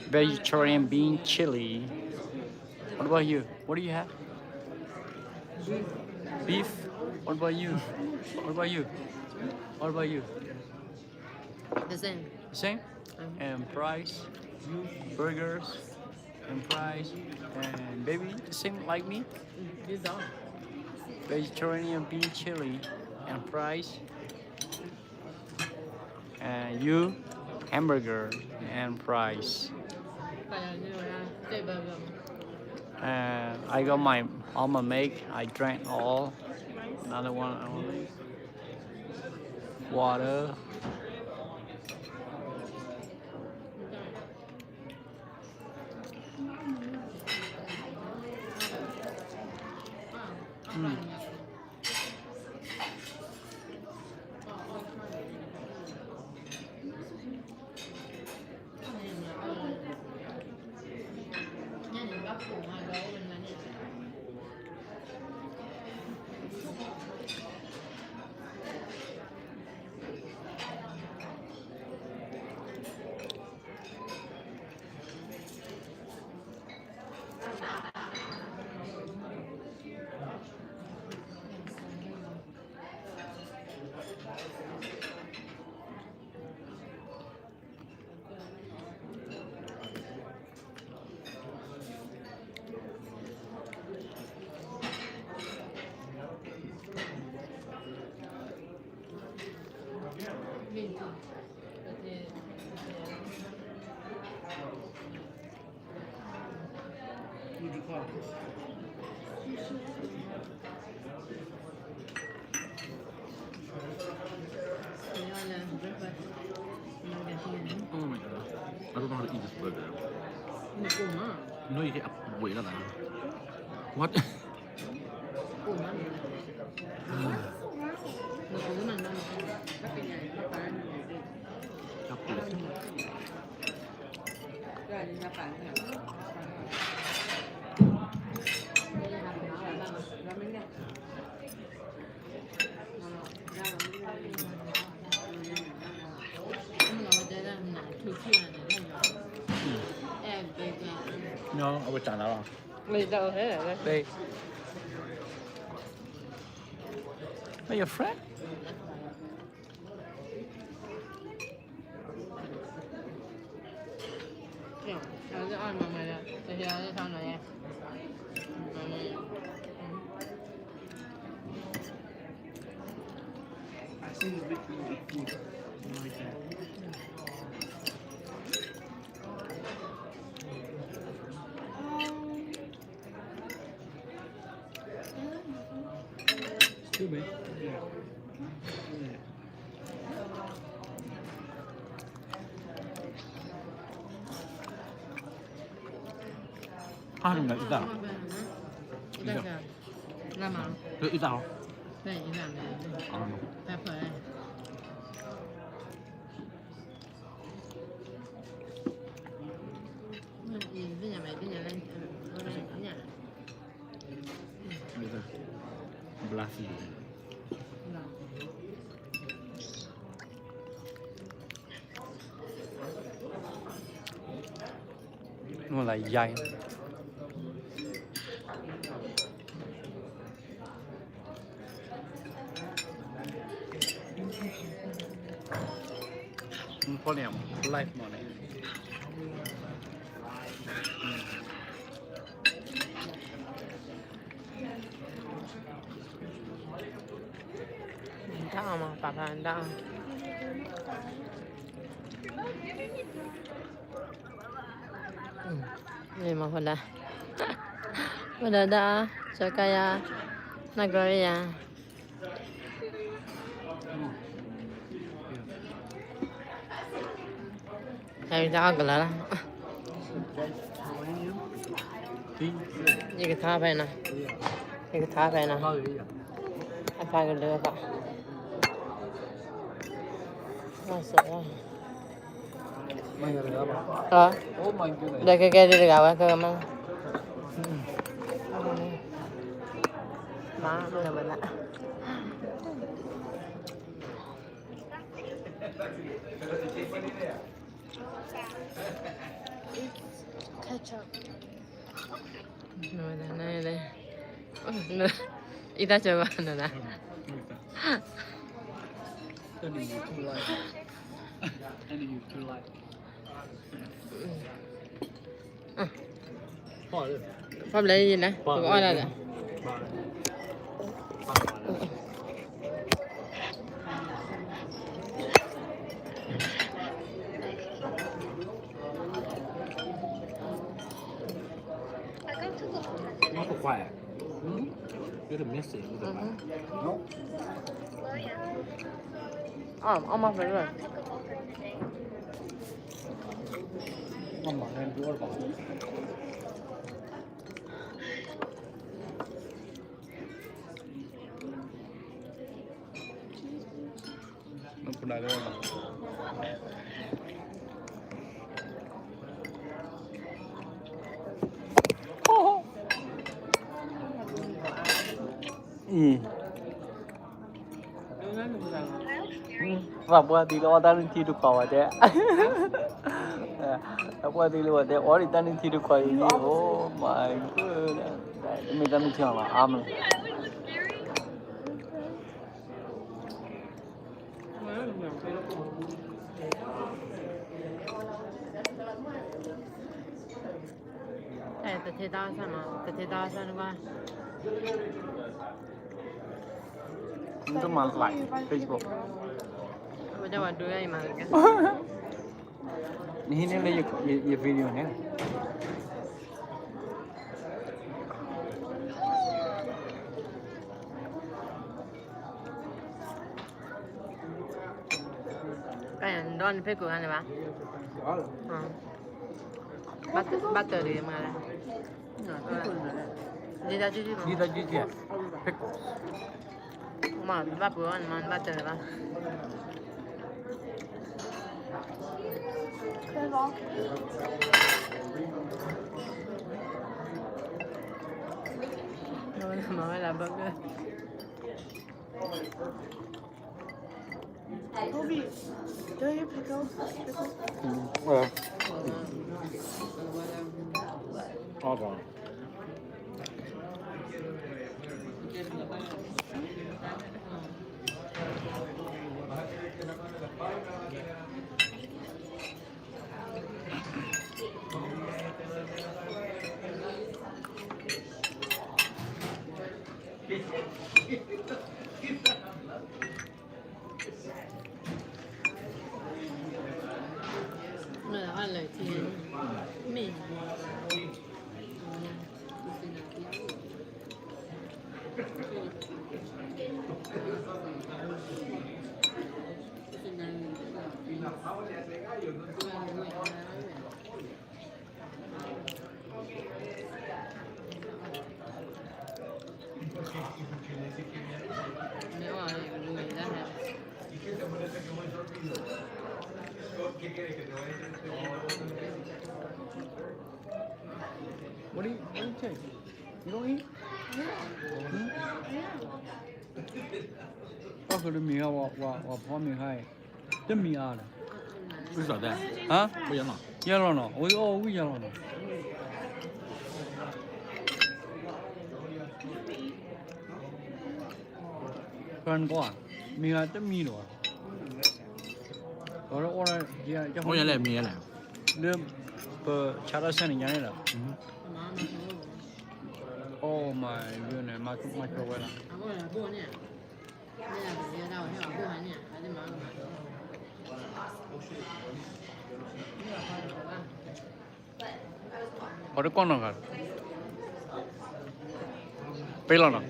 vegetarian bean chili. What about you? What do you have? Beef. What about you? What about you? What about you? The same. The same? And fries, burgers, and fries, and baby, the same like me. You don't. Vegetarian bean chili and fries, and you, hamburger and fries. I got my almond milk. I drank all. Another one only. Water. Mm. Oh my god. I don't know how to eat this burger. No, you get up way lah. What? No, I would turn that off. Mày đâu thế này? Đây. Are you a friend? Nó sẽ ăn mà mày nè. Thì nó sẽ xong rồi nha. Excuse me. Ăn là ít dạo. Ít dạo. Làm nào? Ít dạo. Đây, ít dạo này. Pepper đây. Bây giờ mày lên nhà. Bây giờ. Blasphemy. Nó lại dày. Có niềm life money. Tao mà papa tao. Ini mah pada dah so kayak negara ya. Kayak dah agak lah. Ini kita apa na? Ini kita apa na? Apa gitu apa? Masuk ya. Oh my goodness. Udah kayak di gawe ke emang. Má bener-bener. ketchup. No, no. Ita coba no lah. Turning you too light. Turning you too light. Pháp lấy gì nè? Tôi gọi là nó có khỏe cái thằng Messi cái thằng nó ông mang về rồi. Ông bảo nên đũa vào. Nó cũng đã rồi. Và bữa thì lo ta nên thi được khẩu thế. Bữa thì lo thế, ở đây ta nên thi được khẩu gì? Oh my goodness. Mình ta nên chọn là am. Tete daw sa ano ba? Itu malah like Facebook. Bây giờ đưa ai mà cái. Ini là ये video này. Cái này đón phải của anh này ba. Bắt từ đi mà. Đi ra chứ. Đi ra chứ gì? Pickles. Mà bắt bữa anh mà bắt từ ba. Nó mới là burger. Toby, do you pickles? to rồi Nó là thì mình nếu mà người ra là What do you take? You don't eat? Có cái mì à, và phó mì hay, cái mì à này. bây giờ đây Hả? bây giờ nào Giờ rồi nó, ôi ôi giờ rồi nó. Còn có à? Mì à, cái mì rồi. Rồi nó giờ cho ôi này mía này đưa bờ chả ra sen này là. Oh my goodness, mà cho vậy là. Ở đây con nào cả? Bây giờ nào?